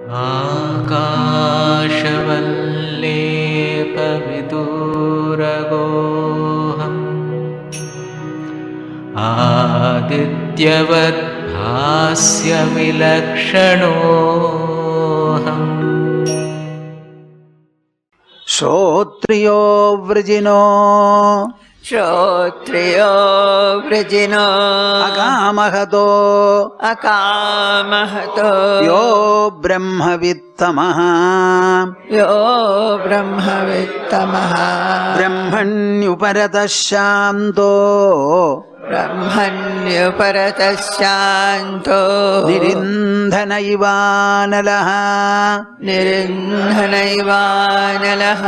आकाशवल्लेपविदूरगोऽहम् आदित्यवद् भास्यविलक्षणोऽहम् श्रोत्रियो वृजिनो श्रोत्रियो वृजिनो अकामहतो अकामहतो यो ब्रह्मवित्तमः यो ब्रह्मवित्तमः ब्रह्मण्युपरतः शान्तो ब्रह्मण्युपरतः शान्तो निरिन्धन इवानलः निरिन्धनैवानलः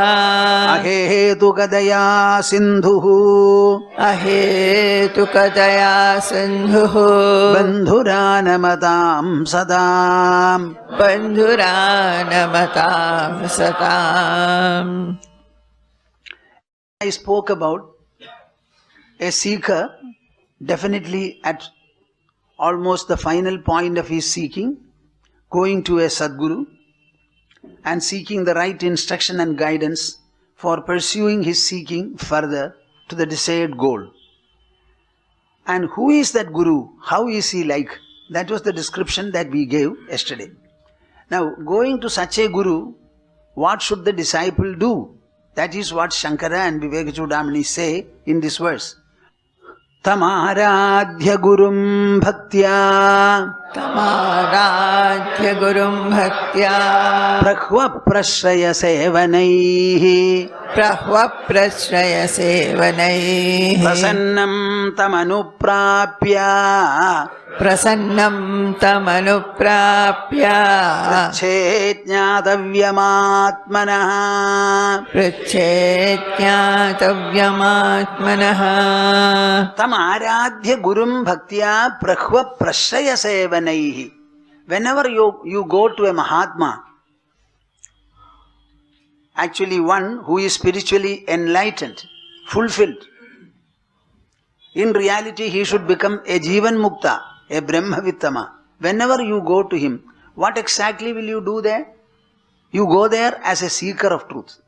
अहेतुकदया सिन्धुः अहेतुकतया सिन्धुः बन्धुरानमतां सदा बन्धुरानमतां सताम्. I spoke about a seeker definitely at almost the final point of his seeking, going to a Sadguru and seeking the right instruction and guidance for pursuing his seeking further to the desired goal. And who is that Guru? How is he like? That was the description that we gave yesterday. Now, going to such a Guru, what should the disciple do? That is what Shankara and Vivekachudamani say in this verse. Tamaradhya gurum bhaktya तमाराध्य गुरुं भक्त्या प्रह्व प्रश्रय सेवनैः प्रह्वप्रश्रय सेवनैः प्रसन्नं तमनुप्राप्य प्रसन्नं तमनुप्राप्य पृच्छेज्ञातव्यमात्मनः पृच्छेज्ञातव्यमात्मनः तम आराध्य गुरुं भक्त्या प्रह्व प्रश्रय सेवनैः. Whenever you go to a Mahatma, actually one who is spiritually enlightened, fulfilled, in reality he should become a Jivan Mukta, a Brahmavittama. Whenever you go to him, what exactly will you do there? You go there as a seeker of truth.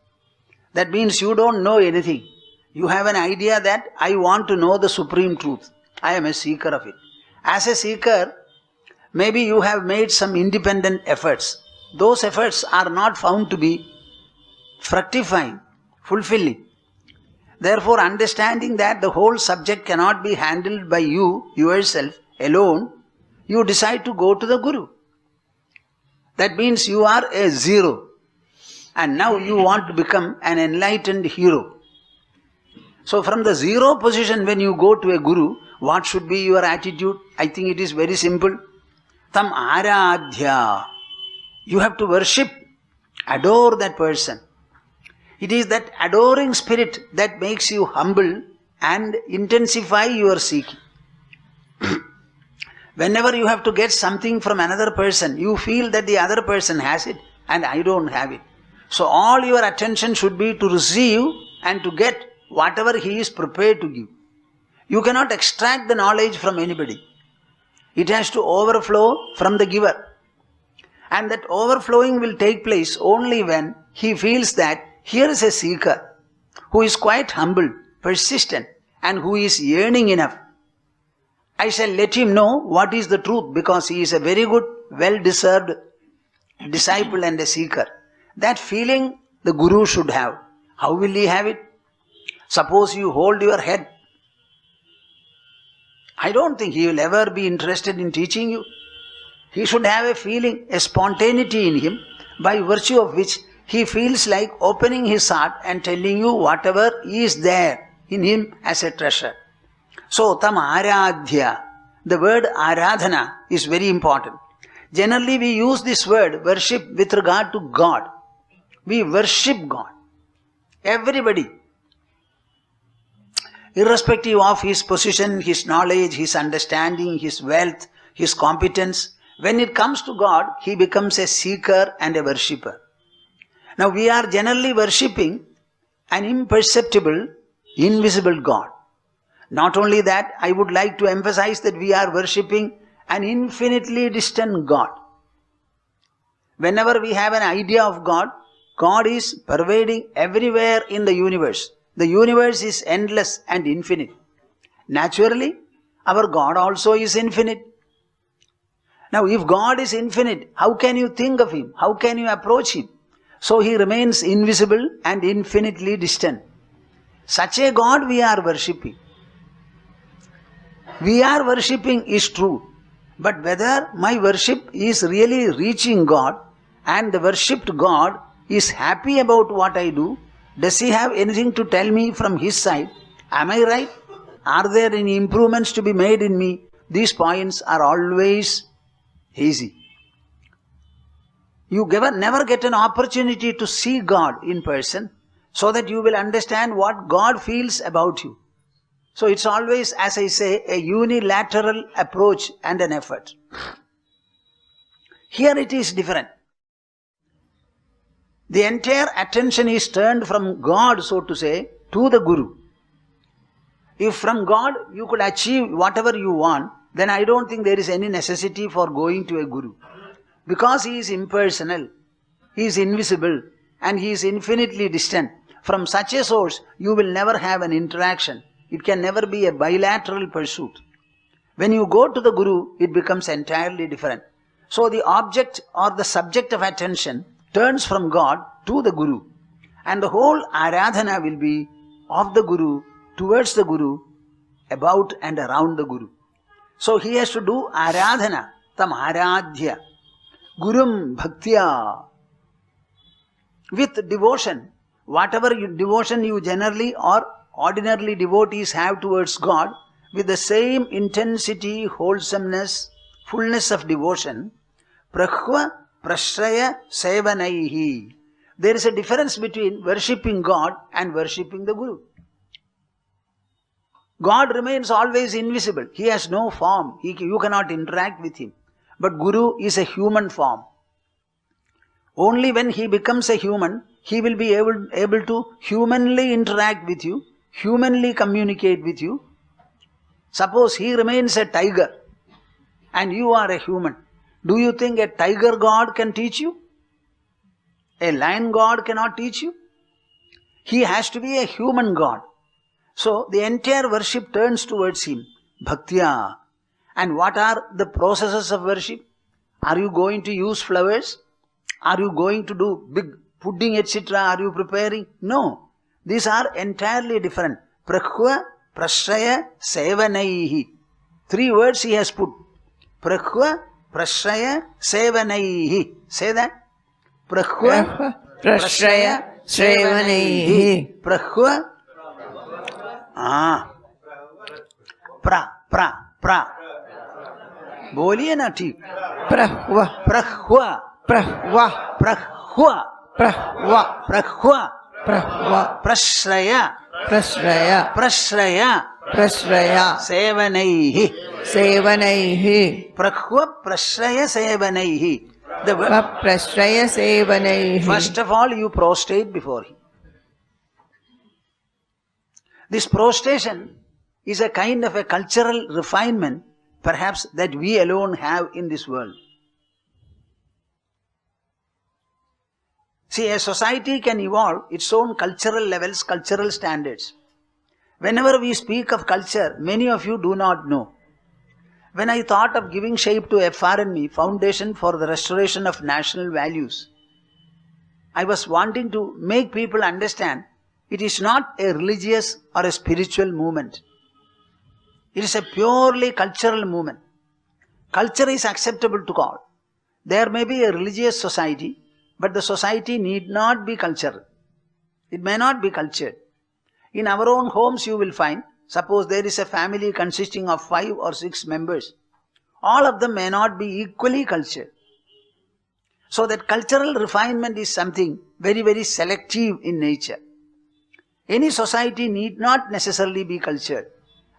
That means you don't know anything. You have an idea that I want to know the supreme truth. I am a seeker of it. As a seeker, maybe you have made some independent efforts. Those efforts are not found to be fructifying, fulfilling. Therefore, understanding that the whole subject cannot be handled by you, yourself, alone, you decide to go to the Guru. That means you are a zero. And now you want to become an enlightened hero. So from the zero position, when you go to a Guru, what should be your attitude? I think it is very simple. Tam aradhya. You have to worship, adore that person. It is that adoring spirit that makes you humble and intensify your seeking. Whenever you have to get something from another person, you feel that the other person has it and I don't have it. So all your attention should be to receive and to get whatever he is prepared to give. You cannot extract the knowledge from anybody. It has to overflow from the giver. And that overflowing will take place only when he feels that here is a seeker who is quite humble, persistent, and who is yearning enough. I shall let him know what is the truth because he is a very good, well-deserved disciple and a seeker. That feeling the Guru should have. How will he have it? Suppose you hold your head. I don't think he will ever be interested in teaching you. He should have a feeling, a spontaneity in him by virtue of which he feels like opening his heart and telling you whatever is there in him as a treasure. So, tam aradhya. The word aradhana is very important. Generally we use this word worship with regard to God. We worship God. Everybody. Irrespective of his position, his knowledge, his understanding, his wealth, his competence, when it comes to God, he becomes a seeker and a worshipper. Now we are generally worshipping an imperceptible, invisible God. Not only that, I would like to emphasize that we are worshipping an infinitely distant God. Whenever we have an idea of God, God is pervading everywhere in the universe. The universe is endless and infinite. Naturally, our God also is infinite. Now, if God is infinite, how can you think of Him? How can you approach Him? So He remains invisible and infinitely distant. Such a God we are worshipping. We are worshipping is true. But whether my worship is really reaching God and the worshipped God is happy about what I do, does He have anything to tell me from His side? Am I right? Are there any improvements to be made in me? These points are always hazy. You never get an opportunity to see God in person so that you will understand what God feels about you. So it's always, as I say, a unilateral approach and an effort. Here it is different. The entire attention is turned from God, so to say, to the Guru. If from God you could achieve whatever you want, then I don't think there is any necessity for going to a Guru. Because he is impersonal, he is invisible, and he is infinitely distant. From such a source, you will never have an interaction. It can never be a bilateral pursuit. When you go to the Guru, it becomes entirely different. So the object or the subject of attention turns from God to the Guru. And the whole Aradhana will be of the Guru, towards the Guru, about and around the Guru. So he has to do Aradhana, tam Aradhya, Gurum Bhaktya, with devotion. Whatever devotion you generally or ordinarily devotees have towards God, with the same intensity, wholesomeness, fullness of devotion, Prahva Prashraya Sevanaihi. There is a difference between worshipping God and worshipping the Guru. God remains always invisible. He has no form. You cannot interact with Him. But Guru is a human form. Only when he becomes a human, he will be able to humanly interact with you, humanly communicate with you. Suppose he remains a tiger and you are a human. Do you think a tiger God can teach you? A lion God cannot teach you? He has to be a human God. So the entire worship turns towards him. Bhaktya. And what are the processes of worship? Are you going to use flowers? Are you going to do big pudding, etc.? Are you preparing? No. These are entirely different. Prahva, Prashraya, Sevanaihi. 3 words he has put. Prahva, Prashraya, Sevanaihi. Say that. Prahva, Prashraya, Sevanaihi. Prahva. pra. बोलिए ना ठीक. Prahva, Prahva, Prahva, Prahva, Prahva, Prahva, Prahva, Prashraya, Prashraya, Prashraya, Prashraya, Sevanaihi. Sevanaihi. Prahva, Prashraya, Sevanaihi. Prashraya, Sevanaihi. First of all, you prostrate before him. This prostration is a kind of a cultural refinement, perhaps, that we alone have in this world. See, a society can evolve its own cultural levels, cultural standards. Whenever we speak of culture, many of you do not know. When I thought of giving shape to FRNME, Foundation for the Restoration of National Values, I was wanting to make people understand it is not a religious or a spiritual movement. It is a purely cultural movement. Culture is acceptable to God. There may be a religious society, but the society need not be cultural. It may not be cultured. In our own homes you will find, suppose there is a family consisting of 5 or 6 members. All of them may not be equally cultured. So that cultural refinement is something very, very selective in nature. Any society need not necessarily be cultured.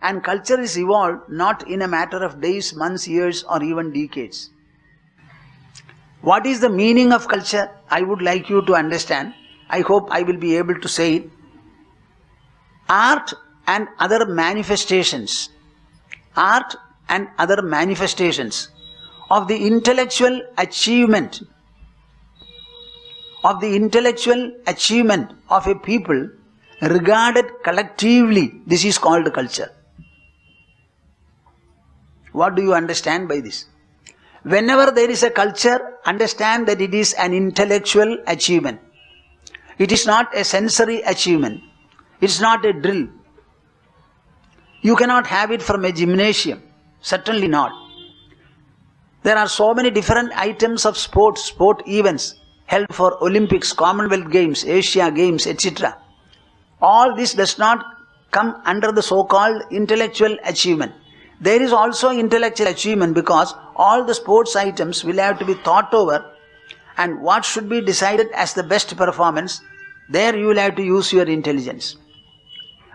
And culture is evolved not in a matter of days, months, years, or even decades. What is the meaning of culture? I would like you to understand. I hope I will be able to say it. Art and other manifestations. Art and other manifestations of the intellectual achievement of the intellectual achievement of a people regarded collectively, this is called culture. What do you understand by this? Whenever there is a culture, understand that it is an intellectual achievement. It is not a sensory achievement. It is not a drill. You cannot have it from a gymnasium. Certainly not. There are so many different items of sport events held for Olympics, Commonwealth Games, Asia Games, etc. All this does not come under the so-called intellectual achievement. There is also intellectual achievement because all the sports items will have to be thought over, and what should be decided as the best performance, there you will have to use your intelligence.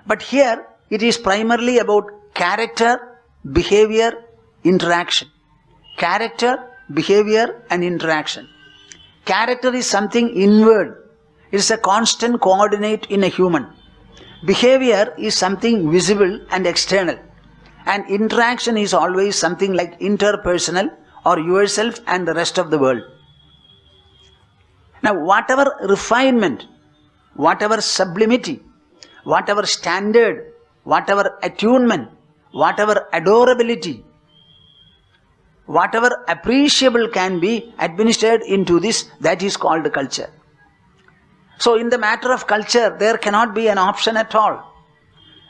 But here it is primarily about character, behavior, interaction. Character, behavior and interaction. Character is something inward. It is a constant coordinate in a human. Behavior is something visible and external. And interaction is always something like interpersonal or yourself and the rest of the world. Now whatever refinement, whatever sublimity, whatever standard, whatever attunement, whatever adorability, whatever appreciable can be administered into this, that is called culture. So in the matter of culture, there cannot be an option at all.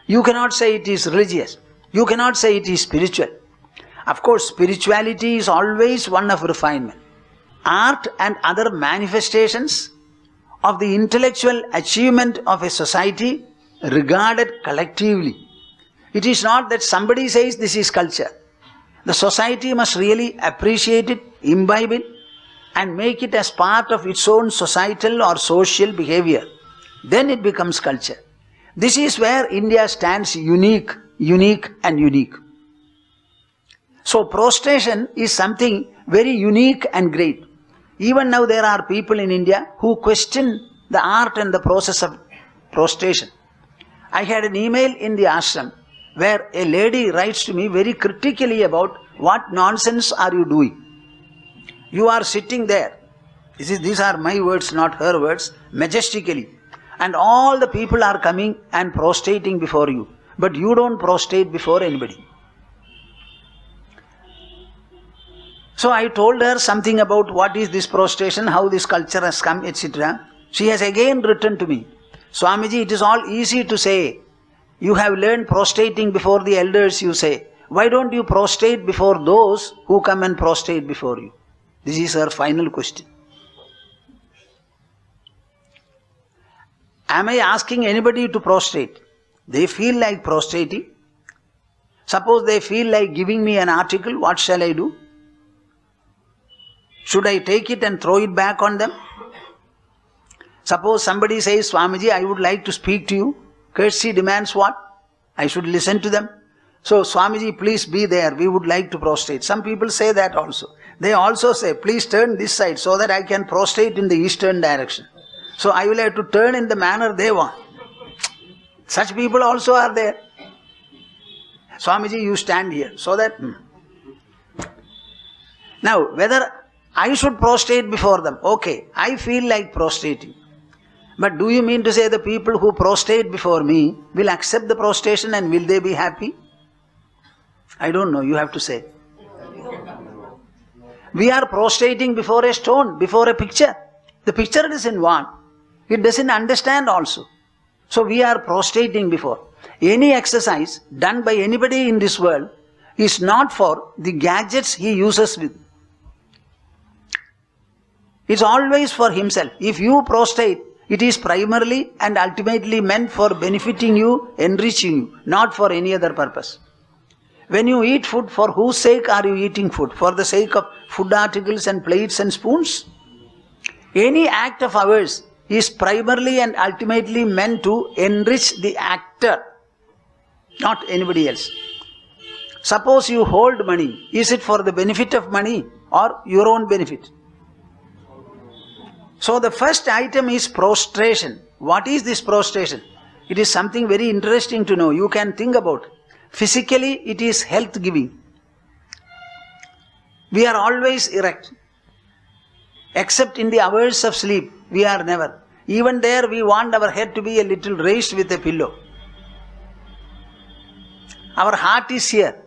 You cannot say it is religious. You cannot say it is spiritual. Of course, spirituality is always one of refinement. Art and other manifestations of the intellectual achievement of a society regarded collectively. It is not that somebody says this is culture. The society must really appreciate it, imbibe it, and make it as part of its own societal or social behavior. Then it becomes culture. This is where India stands unique and unique. So prostration is something very unique and great. Even now there are people in India who question the art and the process of prostration. I had an email in the ashram where a lady writes to me very critically about what nonsense are you doing. You are sitting there, these are my words, not her words, majestically, and all the people are coming and prostrating before you, but you don't prostrate before anybody. So I told her something about what is this prostration, how this culture has come, etc. She has again written to me, Swamiji, it is all easy to say. You have learned prostrating before the elders, you say. Why don't you prostrate before those who come and prostrate before you? This is her final question. Am I asking anybody to prostrate? They feel like prostrating. Suppose they feel like giving me an article, what shall I do? Should I take it and throw it back on them? Suppose somebody says, Swamiji, I would like to speak to you. Courtesy demands what? I should listen to them. So, Swamiji, please be there. We would like to prostrate. Some people say that also. They also say, please turn this side so that I can prostrate in the eastern direction. So, I will have to turn in the manner they want. Such people also are there. Swamiji, you stand here so that... Now, whether I should prostrate before them, okay, I feel like prostrating. But do you mean to say the people who prostrate before me will accept the prostration and will they be happy? I don't know, you have to say. We are prostrating before a stone, before a picture. The picture doesn't want. It doesn't understand also. So we are prostrating before. Any exercise done by anybody in this world is not for the gadgets he uses with. It's always for himself. If you prostrate, it is primarily and ultimately meant for benefiting you, enriching you, not for any other purpose. When you eat food, for whose sake are you eating food? For the sake of food articles and plates and spoons? Any act of ours is primarily and ultimately meant to enrich the actor, not anybody else. Suppose you hold money, is it for the benefit of money or your own benefit? So the first item is prostration. What is this prostration? It is something very interesting to know. You can think about it. Physically, it is health giving. We are always erect. Except in the hours of sleep, we are never. Even there we want our head to be a little raised with a pillow. Our heart is here.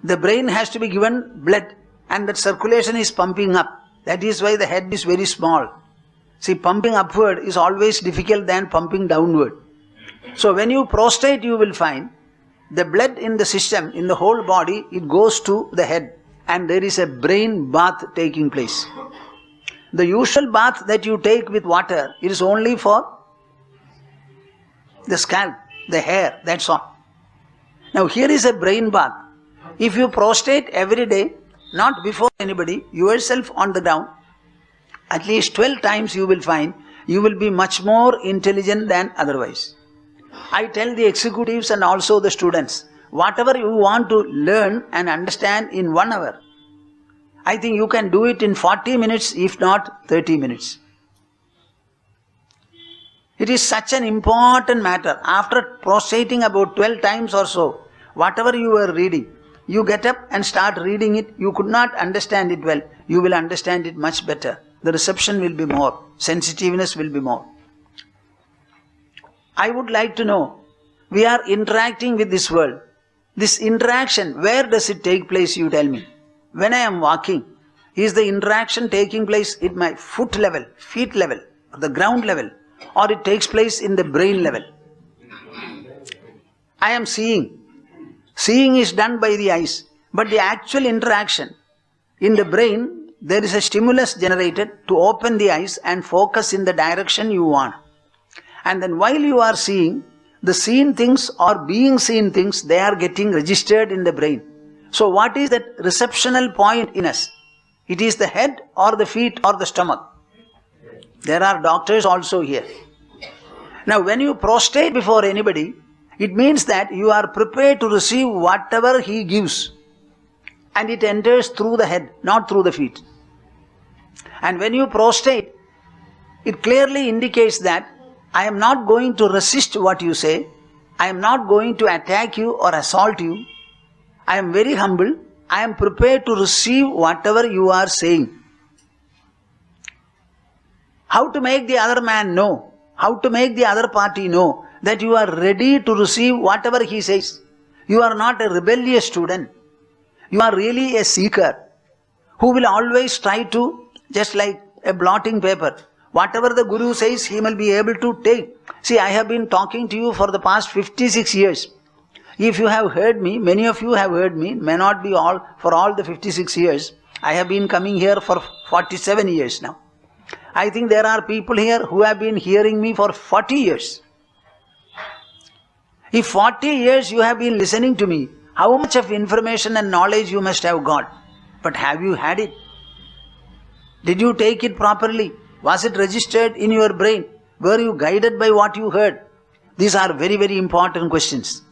The brain has to be given blood and that circulation is pumping up. That is why the head is very small. See, pumping upward is always difficult than pumping downward. So when you prostrate, you will find the blood in the system, in the whole body, it goes to the head and there is a brain bath taking place. The usual bath that you take with water, it is only for the scalp, the hair, that's all. Now here is a brain bath. If you prostrate every day, not before anybody, yourself on the ground, at least 12 times you will find you will be much more intelligent than otherwise. I tell the executives and also the students, whatever you want to learn and understand in 1 hour, I think you can do it in 40 minutes, if not 30 minutes. It is such an important matter. After prostrating about 12 times or so, whatever you were reading, you get up and start reading it. You could not understand it well. You will understand it much better. The reception will be more. Sensitiveness will be more. I would like to know, we are interacting with this world. This interaction, where does it take place, you tell me? When I am walking, is the interaction taking place at my foot level, feet level, or the ground level, or it takes place in the brain level? I am seeing. Seeing is done by the eyes, but the actual interaction in the brain, there is a stimulus generated to open the eyes and focus in the direction you want. And then while you are seeing, the seen things or being seen things, they are getting registered in the brain. So what is that receptional point in us? It is the head or the feet or the stomach. There are doctors also here. Now when you prostrate before anybody, it means that you are prepared to receive whatever he gives. And it enters through the head, not through the feet. And when you prostrate, it clearly indicates that I am not going to resist what you say. I am not going to attack you or assault you. I am very humble. I am prepared to receive whatever you are saying. How to make the other man know? How to make the other party know that you are ready to receive whatever he says? You are not a rebellious student. You are really a seeker who will always try to, just like a blotting paper, whatever the Guru says, he will be able to take. See, I have been talking to you for the past 56 years. If you have heard me, many of you have heard me, may not be all, for all the 56 years. I have been coming here for 47 years now. I think there are people here who have been hearing me for 40 years. If 40 years you have been listening to me, how much of information and knowledge you must have got? But have you had it? Did you take it properly? Was it registered in your brain? Were you guided by what you heard? These are very, very important questions.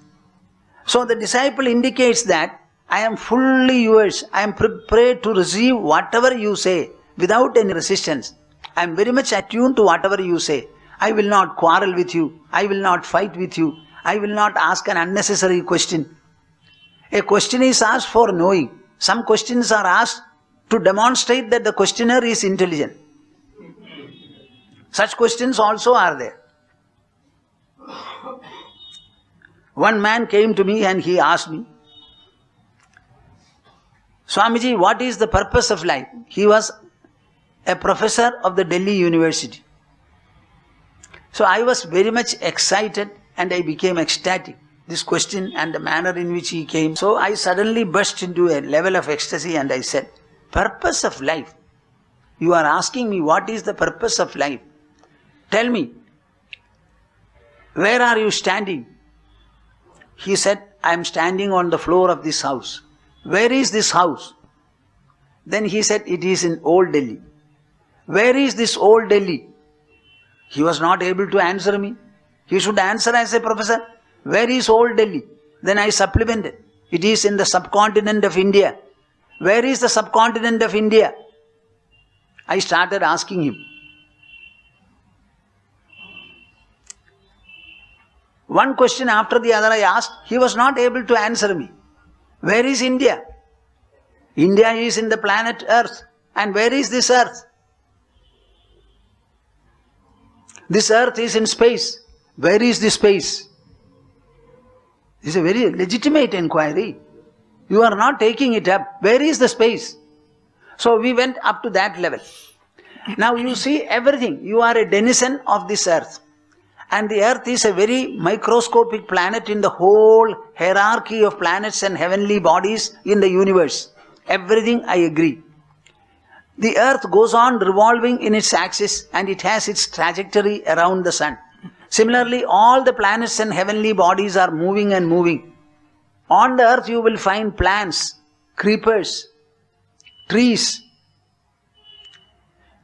So the disciple indicates that I am fully yours. I am prepared to receive whatever you say without any resistance. I am very much attuned to whatever you say. I will not quarrel with you. I will not fight with you. I will not ask an unnecessary question. A question is asked for knowing. Some questions are asked to demonstrate that the questioner is intelligent. Such questions also are there. One man came to me and he asked me, Swamiji, what is the purpose of life? He was a professor of the Delhi University. So I was very much excited and I became ecstatic. This question and the manner in which he came. So I suddenly burst into a level of ecstasy and I said, purpose of life? You are asking me what is the purpose of life? Tell me, where are you standing? He said, I am standing on the floor of this house. Where is this house? Then he said, it is in Old Delhi. Where is this Old Delhi? He was not able to answer me. He should answer as a professor. Where is Old Delhi? Then I supplemented. It is in the subcontinent of India. Where is the subcontinent of India? I started asking him. One question after the other I asked, he was not able to answer me. Where is India? India is in the planet Earth. And where is this Earth? This earth is in space. Where is the space? This is a very legitimate inquiry. You are not taking it up. Where is the space? So we went up to that level. Now you see everything. You are a denizen of this earth. And the earth is a very microscopic planet in the whole hierarchy of planets and heavenly bodies in the universe. Everything I agree. The earth goes on revolving in its axis and it has its trajectory around the sun. Similarly, all the planets and heavenly bodies are moving and moving. On the earth you will find plants, creepers, trees.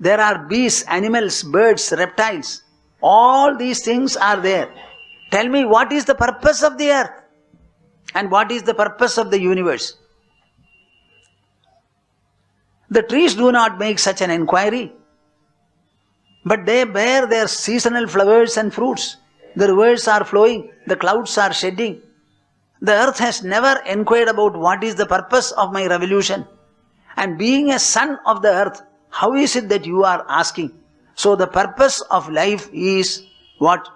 There are beasts, animals, birds, reptiles. All these things are there. Tell me, what is the purpose of the earth? And what is the purpose of the universe? The trees do not make such an inquiry. But they bear their seasonal flowers and fruits. The rivers are flowing, the clouds are shedding. The earth has never inquired about what is the purpose of my revolution. And being a son of the earth, how is it that you are asking? So the purpose of life is what?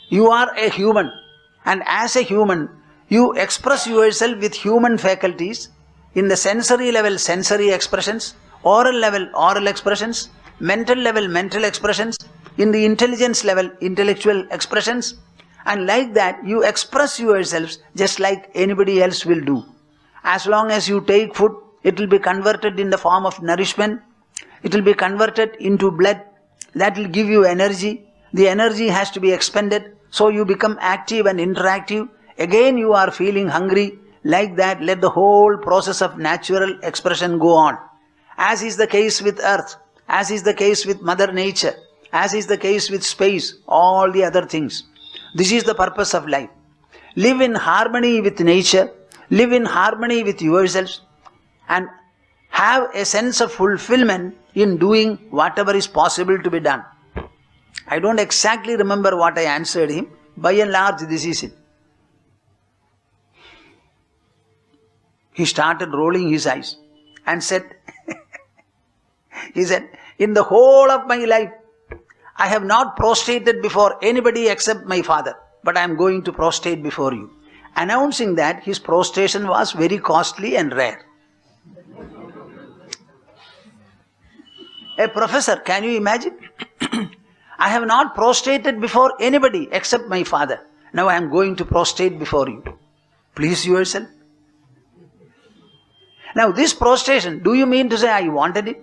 You are a human, and as a human, you express yourself with human faculties. In the sensory level, sensory expressions. Oral level, oral expressions. Mental level, mental expressions. In the intelligence level, intellectual expressions. And like that, you express yourselves just like anybody else will do. As long as you take food, it will be converted in the form of nourishment. It will be converted into blood. That will give you energy. The energy has to be expended. So you become active and interactive. Again you are feeling hungry. Like that, let the whole process of natural expression go on. As is the case with earth, as is the case with Mother Nature, as is the case with space, all the other things. This is the purpose of life. Live in harmony with nature, live in harmony with yourselves, and have a sense of fulfillment in doing whatever is possible to be done. I don't exactly remember what I answered him. By and large, this is it. He started rolling his eyes and said, he said, in the whole of my life, I have not prostrated before anybody except my father, but I am going to prostrate before you. Announcing that his prostration was very costly and rare. A professor, can you imagine? I have not prostrated before anybody except my father. Now I am going to prostrate before you. Please yourself. Now this prostration, do you mean to say I wanted it?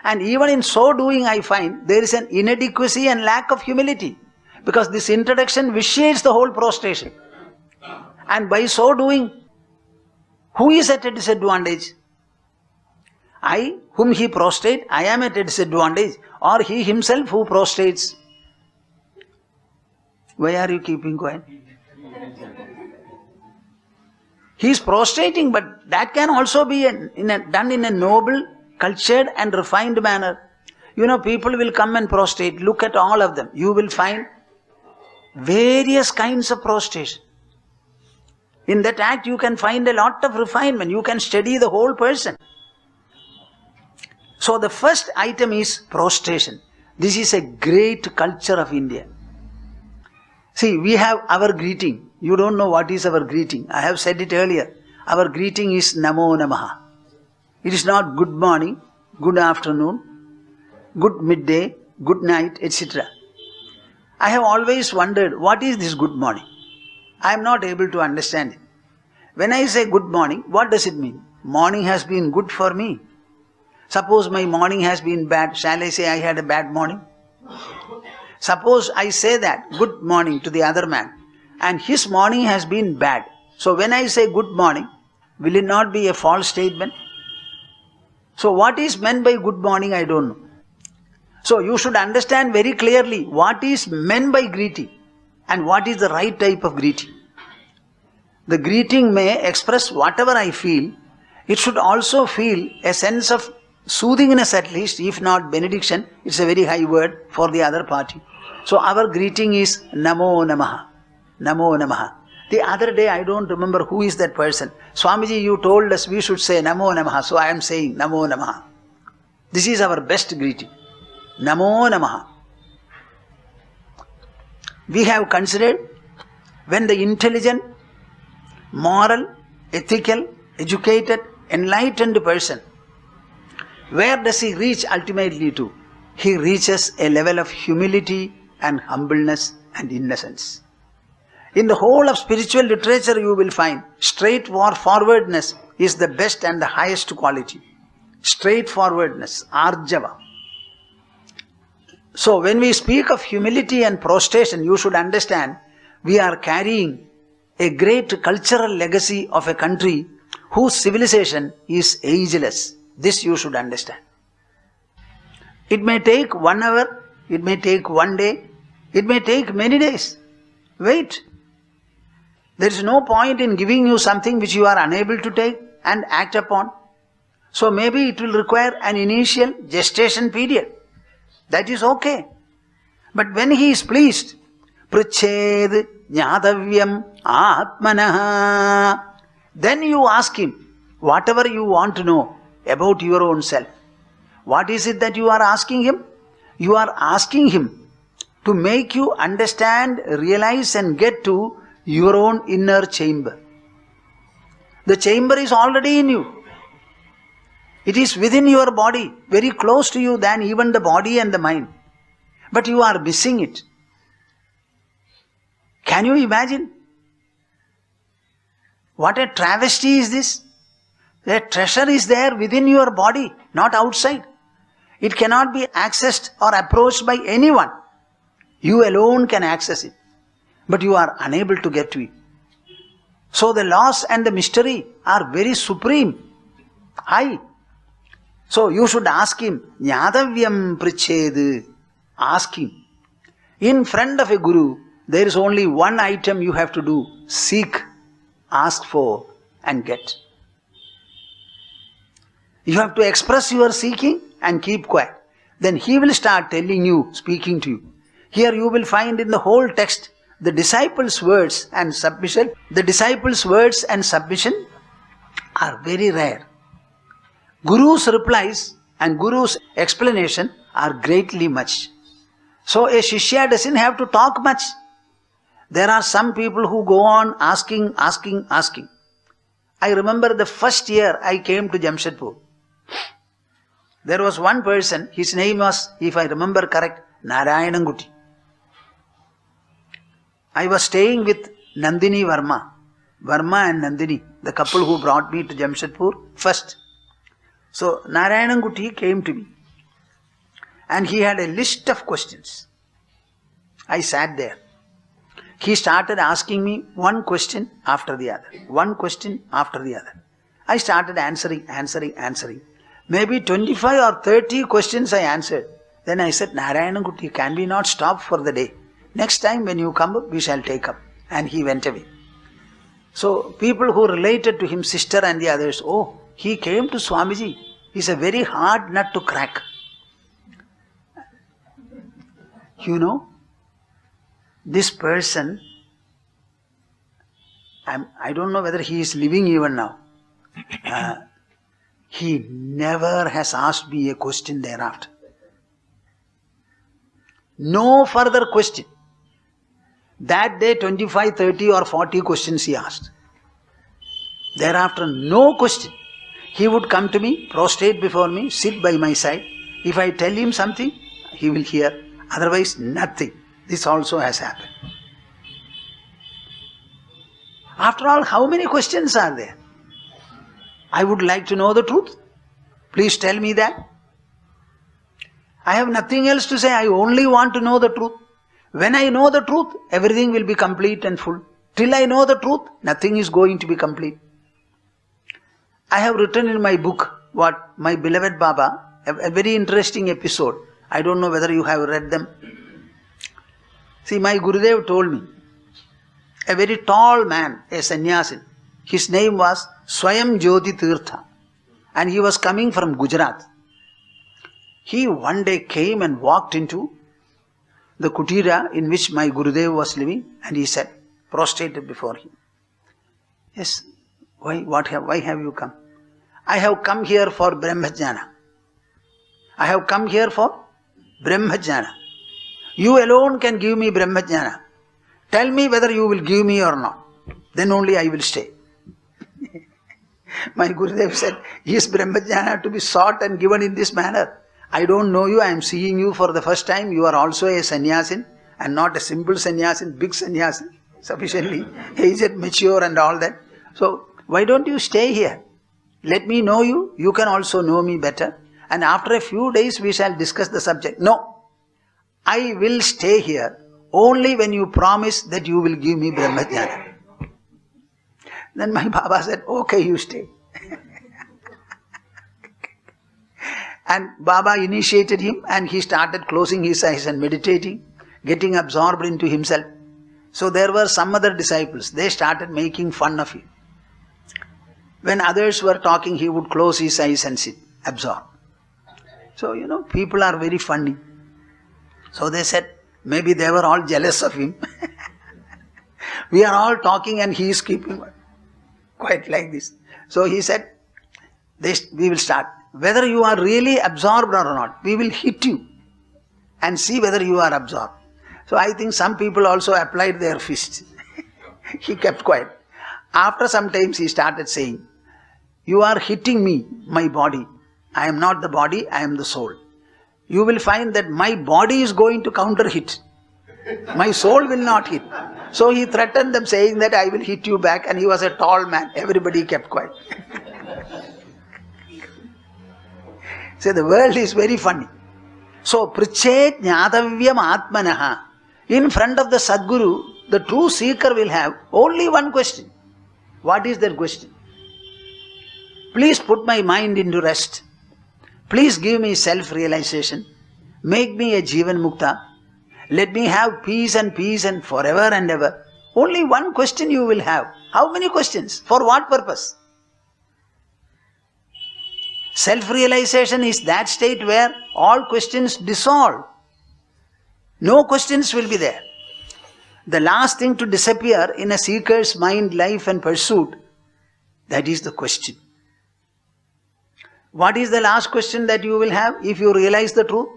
And even in so doing I find there is an inadequacy and lack of humility. Because this introduction vitiates the whole prostration. And by so doing, who is at a disadvantage? I, whom he prostrate, I am at a disadvantage. Or he himself who prostrates. Why are you keeping quiet? He is prostrating, but that can also be done in a noble, cultured and refined manner. You know, people will come and prostrate. Look at all of them. You will find various kinds of prostration. In that act you can find a lot of refinement. You can study the whole person. So the first item is prostration. This is a great culture of India. See, we have our greeting. You don't know what is our greeting. I have said it earlier. Our greeting is Namo Namaha. It is not good morning, good afternoon, good midday, good night, etc. I have always wondered, what is this good morning? I am not able to understand it. When I say good morning, what does it mean? Morning has been good for me. Suppose my morning has been bad, shall I say I had a bad morning? Suppose I say that, good morning to the other man, and his morning has been bad. So when I say good morning, will it not be a false statement? So what is meant by good morning, I don't know. So you should understand very clearly what is meant by greeting and what is the right type of greeting. The greeting may express whatever I feel. It should also feel a sense of soothingness at least, if not benediction. It's a very high word for the other party. So our greeting is Namo Namaha. Namo Namaha. The other day, I don't remember who is that person. Swamiji, you told us we should say Namo Namaha. So I am saying Namo Namaha. This is our best greeting. Namo Namaha. We have considered when the intelligent, moral, ethical, educated, enlightened person, where does he reach ultimately to? He reaches a level of humility and humbleness and innocence. In the whole of spiritual literature you will find straightforwardness is the best and the highest quality. Straightforwardness, arjava. So when we speak of humility and prostration, you should understand we are carrying a great cultural legacy of a country whose civilization is ageless. This you should understand. It may take 1 hour, it may take 1 day, it may take many days. Wait. There is no point in giving you something which you are unable to take and act upon. So maybe it will require an initial gestation period. That is okay. But when he is pleased, priched jnatavyam atmanaha, then you ask him whatever you want to know about your own self. What is it that you are asking him? You are asking him to make you understand, realize and get to your own inner chamber. The chamber is already in you. It is within your body, very close to you than even the body and the mind. But you are missing it. Can you imagine? What a travesty is this? The treasure is there within your body, not outside. It cannot be accessed or approached by anyone. You alone can access it. But you are unable to get to it. So the loss and the mystery are very supreme, high. So you should ask him, Jnatavyam priched. Ask him. In front of a guru, there is only one item you have to do. Seek, ask for and get. You have to express your seeking and keep quiet. Then he will start telling you, speaking to you. Here you will find in the whole text the disciples' words and submission. The disciples' words and submission are very rare. Guru's replies and Guru's explanation are greatly much. So a Shishya doesn't have to talk much. There are some people who go on asking. I remember the first year I came to Jamshedpur. There was one person, his name was, if I remember correct, Narayananguti. I was staying with Nandini Verma and Nandini, the couple who brought me to Jamshedpur first. So Narayananguti came to me and he had a list of questions. I sat there. He started asking me one question after the other. One question after the other. I started answering. Maybe 25 or 30 questions I answered. Then I said, Narayananguti, can we not stop for the day? Next time when you come, we shall take up. And he went away. So people who related to him, sister and the others, oh, he came to Swamiji. He's a very hard nut to crack. You know, this person, I don't know whether he is living even now. He never has asked me a question thereafter. No further question. That day 25, 30 or 40 questions he asked. Thereafter no question. He would come to me, prostrate before me, sit by my side. If I tell him something, he will hear. Otherwise nothing. This also has happened. After all, how many questions are there? I would like to know the truth. Please tell me that. I have nothing else to say. I only want to know the truth. When I know the truth, everything will be complete and full. Till I know the truth, nothing is going to be complete. I have written in my book, my beloved Baba, a very interesting episode. I don't know whether you have read them. See, my Gurudev told me, a very tall man, a sannyasin, his name was Swayam Jyoti Tirtha, and he was coming from Gujarat. He one day came and walked into the kutira in which my Gurudev was living, and he said, prostrated before him, yes, why have you come? I have come here for Brahmajnana. I have come here for Brahmajnana. You alone can give me Brahmajnana. Tell me whether you will give me or not. Then only I will stay. My Gurudev said, is Brahmajnana to be sought and given in this manner? I don't know you, I am seeing you for the first time. You are also a sannyasin and not a simple sannyasin, big sannyasin, sufficiently aged, mature and all that. So, why don't you stay here? Let me know you, you can also know me better. And after a few days we shall discuss the subject. No, I will stay here only when you promise that you will give me Brahmajnana. Then my Baba said, okay, you stay. And Baba initiated him and he started closing his eyes and meditating, getting absorbed into himself. So there were some other disciples, they started making fun of him. When others were talking, he would close his eyes and sit, absorbed. So, people are very funny. So they said, maybe they were all jealous of him. We are all talking and he is keeping quite like this. So he said, we will start. Whether you are really absorbed or not, we will hit you and see whether you are absorbed. So I think some people also applied their fists. He kept quiet. After some times he started saying, you are hitting me, my body. I am not the body, I am the soul. You will find that my body is going to counter hit. My soul will not hit. So he threatened them saying that I will hit you back, and he was a tall man. Everybody kept quiet. So the world is very funny. So prichet jnatavyam atmanaha. In front of the Sadguru, the true seeker will have only one question. What is that question? Please put my mind into rest. Please give me self-realization. Make me a Jivan Mukta. Let me have peace and forever and ever. Only one question you will have. How many questions? For what purpose? Self-realization is that state where all questions dissolve. No questions will be there. The last thing to disappear in a seeker's mind, life and pursuit, that is the question. What is the last question that you will have if you realize the truth?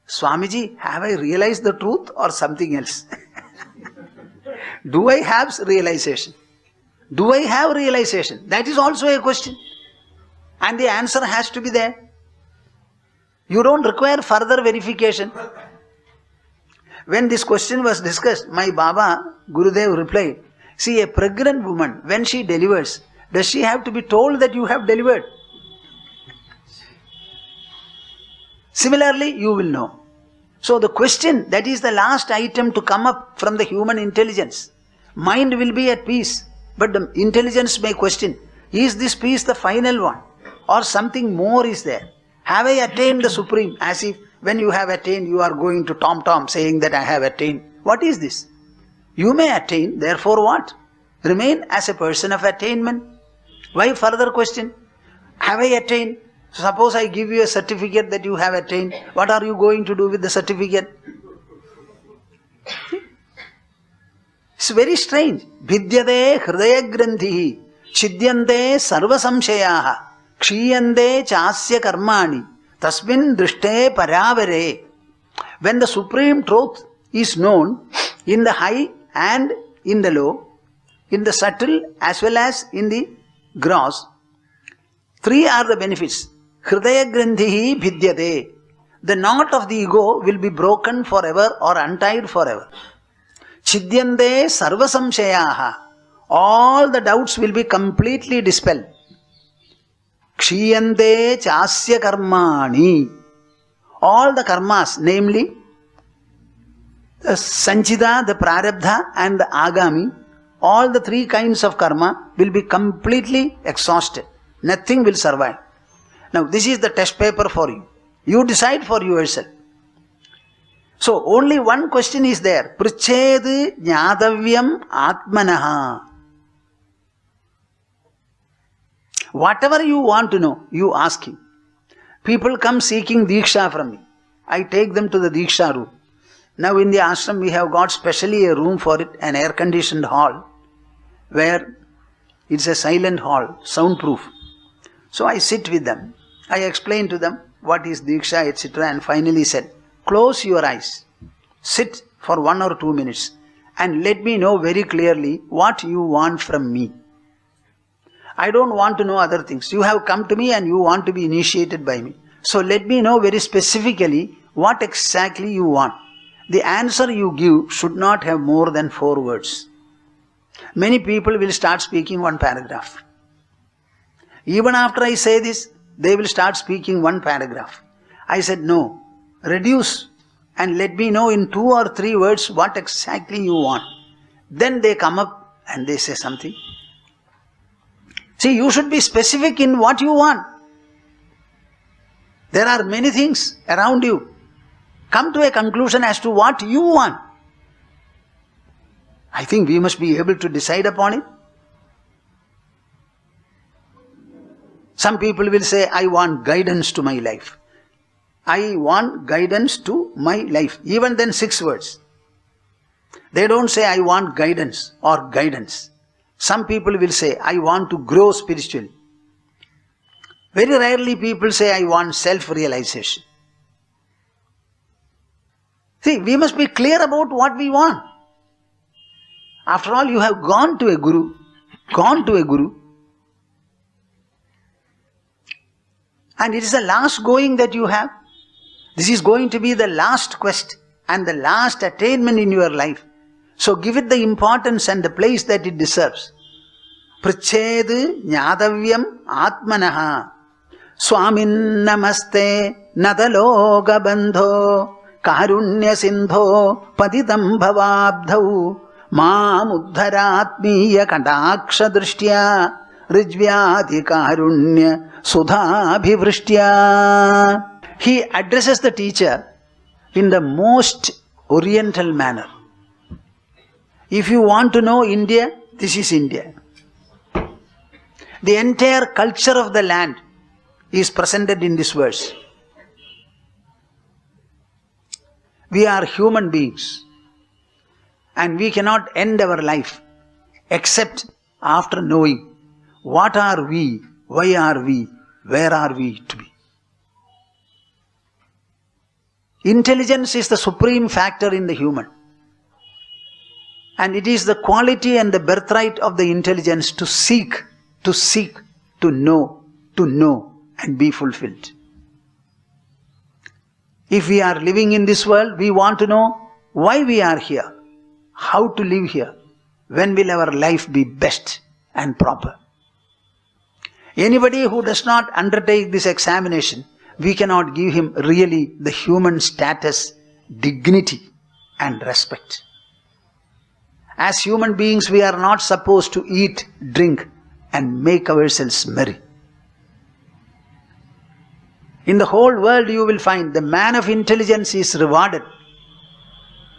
Swamiji, have I realized the truth or something else? Do I have realization? Do I have realization? That is also a question. And the answer has to be there. You don't require further verification. When this question was discussed, my Baba, Gurudev replied, see, a pregnant woman, when she delivers, does she have to be told that you have delivered? Similarly, you will know. So the question, that is the last item to come up from the human intelligence. Mind will be at peace, but the intelligence may question, is this peace the final one? Or something more is there? Have I attained the Supreme? As if when you have attained, you are going to tom-tom saying that I have attained. What is this? You may attain, therefore what? Remain as a person of attainment. Why further question? Have I attained? Suppose I give you a certificate that you have attained. What are you going to do with the certificate? It's very strange. Vidyade hridaya grandhihi chidyante sarva samshayaha kshiyante chasya karmani tasmin drishte paravare. When the supreme truth is known in the high and in the low, in the subtle as well as in the gross, three are the benefits. Hridaya grandhihi vidyate. The knot of the ego will be broken forever or untied forever. Chidyante sarva samshayaha. All the doubts will be completely dispelled. Kshiyante chasya karmani. All the karmas, namely the sanchita, the prarabdha and the agami, all the three kinds of karma will be completely exhausted. Nothing will survive. Now this is the test paper for you. You decide for yourself. So only one question is there. Priched jnatavyam atmanaha. Whatever you want to know, you ask him. People come seeking Diksha from me. I take them to the Diksha room. Now in the ashram we have got specially a room for it, an air-conditioned hall, where it's a silent hall, soundproof. So I sit with them. I explain to them what is Diksha, etc. and finally said, close your eyes, sit for 1 or 2 minutes and let me know very clearly what you want from me. I don't want to know other things. You have come to me and you want to be initiated by me. So let me know very specifically what exactly you want. The answer you give should not have more than 4 words. Many people will start speaking 1 paragraph. Even after I say this, they will start speaking 1 paragraph. I said, no, reduce and let me know in 2 or 3 words what exactly you want. Then they come up and they say something. See, you should be specific in what you want. There are many things around you. Come to a conclusion as to what you want. I think we must be able to decide upon it. Some people will say, I want guidance to my life. I want guidance to my life. Even then 6 words. They don't say, I want guidance or guidance. Some people will say, I want to grow spiritually. Very rarely people say, I want self-realization. See, we must be clear about what we want. After all, you have gone to a guru. And it is the last going that you have. This is going to be the last quest and the last attainment in your life. So give it the importance and the place that it deserves. Priched Nyadavyam Atmanaha Swamin Namaste Nadaloga Bandho Karunya Sindho Padidam Bhavabdhau Maam Uddharatmiya Kandaksha Drishtya Rijvyati Karunya Sudhabhivrishtya. He addresses the teacher in the most oriental manner. If you want to know India, this is India. The entire culture of the land is presented in this verse. We are human beings and we cannot end our life except after knowing what are we, why are we, where are we to be. Intelligence is the supreme factor in the human. And it is the quality and the birthright of the intelligence to seek, to know and be fulfilled. If we are living in this world, we want to know why we are here, how to live here, when will our life be best and proper. Anybody who does not undertake this examination, we cannot give him really the human status, dignity and respect. As human beings, we are not supposed to eat, drink and make ourselves merry. In the whole world you will find the man of intelligence is rewarded,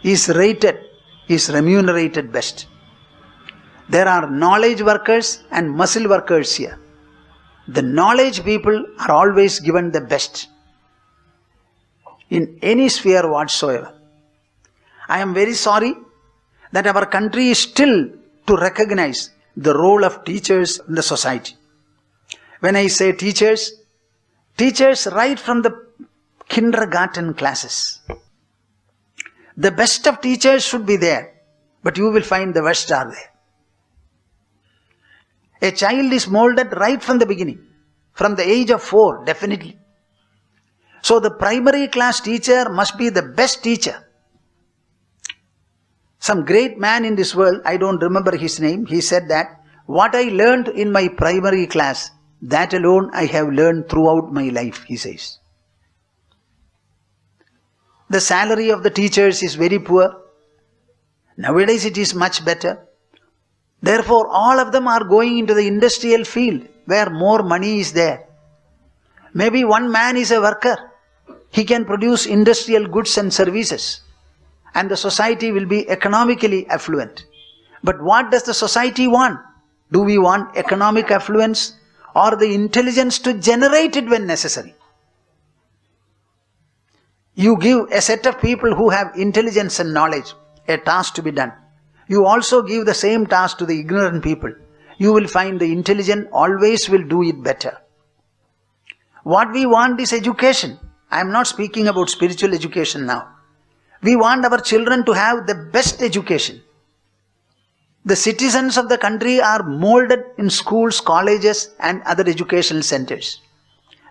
is rated, is remunerated best. There are knowledge workers and muscle workers here. The knowledge people are always given the best in any sphere whatsoever. I am very sorry that our country is still to recognize the role of teachers in the society. When I say teachers right from the kindergarten classes. The best of teachers should be there, but you will find the worst are there. A child is molded right from the beginning, from the age of 4, definitely. So the primary class teacher must be the best teacher. Some great man in this world, I don't remember his name, he said that, what I learned in my primary class, that alone I have learned throughout my life, he says. The salary of the teachers is very poor. Nowadays it is much better. Therefore, all of them are going into the industrial field where more money is there. Maybe one man is a worker. He can produce industrial goods and services. And the society will be economically affluent. But what does the society want? Do we want economic affluence or the intelligence to generate it when necessary? You give a set of people who have intelligence and knowledge a task to be done. You also give the same task to the ignorant people. You will find the intelligent always will do it better. What we want is education I am not speaking about spiritual education now. We want our children to have the best education. The citizens of the country are molded in schools, colleges and other educational centers.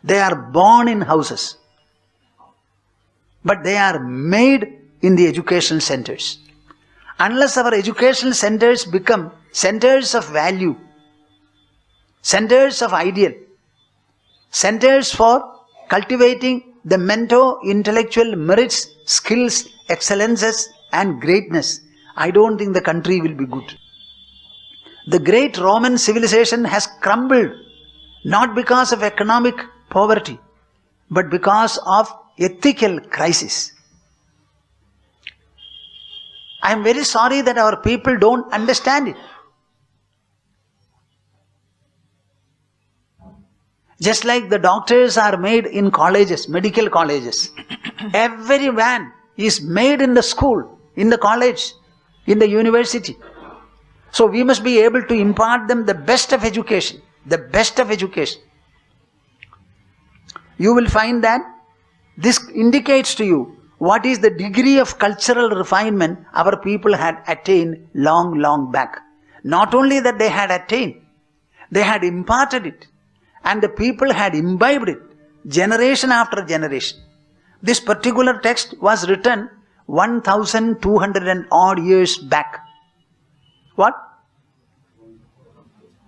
They are born in houses, but they are made in the educational centers. Unless our educational centers become centers of value, centers of ideal, centers for cultivating the mental, intellectual merits, skills, excellences and greatness, I don't think the country will be good. The great Roman civilization has crumbled not because of economic poverty, but because of ethical crisis. I am very sorry that our people don't understand it. Just like the doctors are made in colleges, medical colleges. Every man is made in the school, in the college, in the university. So we must be able to impart them the best of education. The best of education. You will find that this indicates to you what is the degree of cultural refinement our people had attained long back. Not only that they had attained, they had imparted it. And the people had imbibed it, generation after generation. This particular text was written 1,200 and odd years back. What?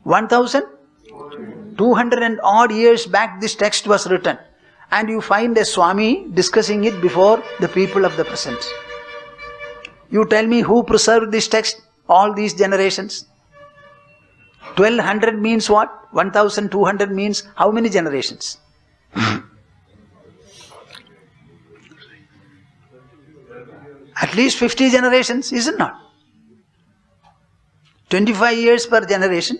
1,200 and odd years back this text was written. And you find a Swami discussing it before the people of the present. You tell me who preserved this text all these generations? 1200 means what? 1200 means how many generations? At least 50 generations, is it not? 25 years per generation.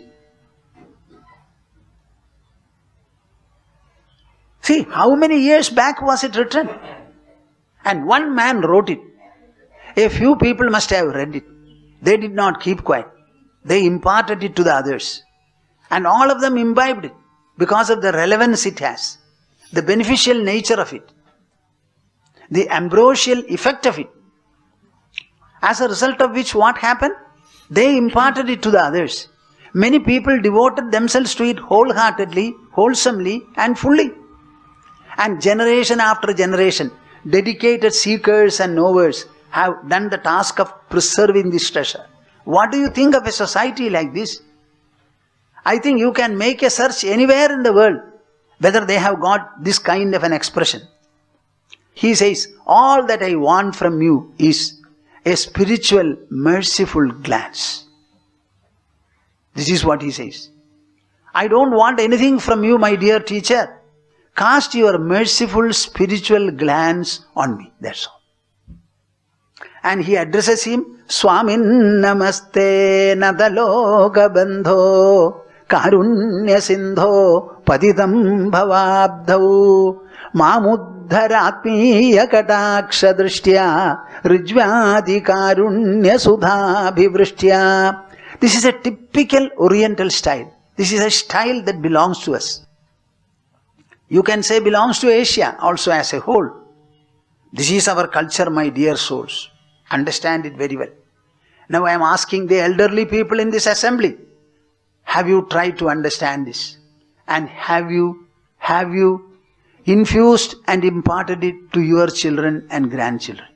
See, how many years back was it written? And one man wrote it. A few people must have read it. They did not keep quiet. They imparted it to the others. And all of them imbibed it because of the relevance it has, the beneficial nature of it, the ambrosial effect of it. As a result of which what happened? They imparted it to the others. Many people devoted themselves to it wholeheartedly, wholesomely and fully. And generation after generation, dedicated seekers and knowers have done the task of preserving this treasure. What do you think of a society like this? I think you can make a search anywhere in the world whether they have got this kind of an expression. He says, all that I want from you is a spiritual, merciful glance. This is what he says. I don't want anything from you, my dear teacher. Cast your merciful spiritual glance on me. That's all. And he addresses him, Swamin namaste nadaloka bandho karunya sindho padidam bhavabdhau mamuddharatmiya kataksha drishtya rijvadi karunya sudhabhivristya. This is a typical Oriental style. This is a style that belongs to us. You can say belongs to Asia also as a whole. This is our culture, my dear souls. Understand it very well. Now I am asking the elderly people in this assembly, have you tried to understand this? And have you infused and imparted it to your children and grandchildren?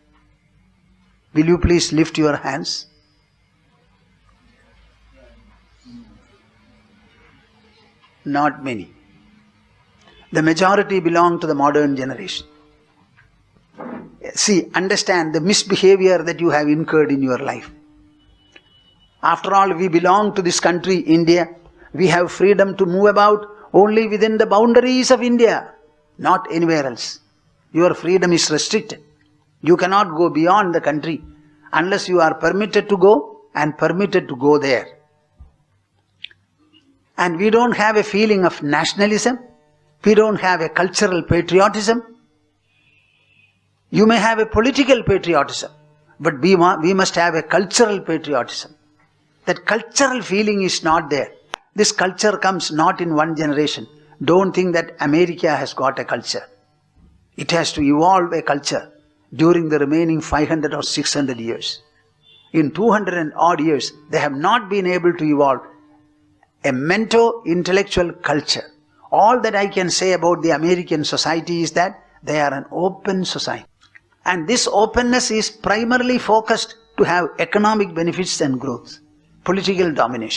Will you please lift your hands? Not many. The majority belong to the modern generation. See, understand the misbehavior that you have incurred in your life. After all, we belong to this country, India. We have freedom to move about only within the boundaries of India, not anywhere else. Your freedom is restricted. You cannot go beyond the country unless you are permitted to go and permitted to go there. And we don't have a feeling of nationalism. We don't have a cultural patriotism. You may have a political patriotism, but we must have a cultural patriotism. That cultural feeling is not there. This culture comes not in one generation. Don't think that America has got a culture. It has to evolve a culture during the remaining 500 or 600 years. In 200 and odd years, they have not been able to evolve a mento-intellectual culture. All that I can say about the American society is that they are an open society. And this openness is primarily focused to have economic benefits and growth, political domination.